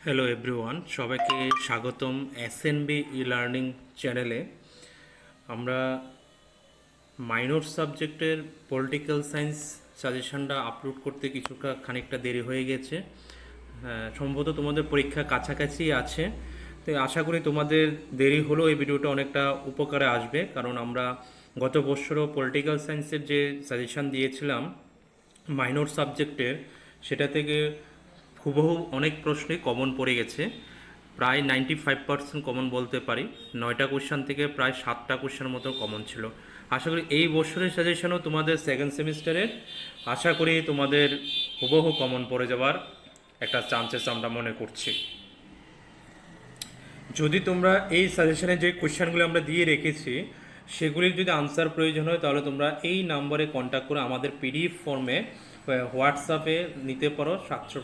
Hello everyone, সবাইকে স্বাগতম SNB e learning চ্যানেলে। আমরা মাইনর সাবজেক্টের পলিটিক্যাল সায়েন্স সাজেশনটা আপলোড করতে খানিকটা দেরি হয়ে গেছে। সম্ভবত তোমাদের পরীক্ষা কাছাকাছি আছে, তো আশা করি তোমাদের দেরি হলেও এই ভিডিওটা অনেকটা উপকারে আসবে, কারণ আমরা গত বছরও পলিটিক্যাল সায়েন্সের যে সাজেশন দিয়েছিলাম মাইনর সাবজেক্টের, সেটা থেকে হুবহু অনেক প্রশ্নই কমন পড়ে গেছে। প্রায় 95% কমন বলতে পারি। 9টা কোশ্চেন থেকে প্রায় 7টা কোশ্চেন মতো কমন ছিল। আশা করি এই বছরের সাজেশনও তোমাদের সেকেন্ড সেমিস্টারের আশা করি তোমাদের হুবহু কমন পড়ে যাওয়ার একটা চান্সেস আমরা মনে করছি। যদি তোমরা এই সাজেশনে যে কোশ্চেনগুলো আমরা দিয়ে রেখেছি সেগুলির যদি আনসার প্রয়োজন হয়, তাহলে তোমরা এই নাম্বারে কন্ট্যাক্ট করে আমাদের পিডিএফ ফর্মে হোয়াটসঅ্যাপে নিতে পারো। 700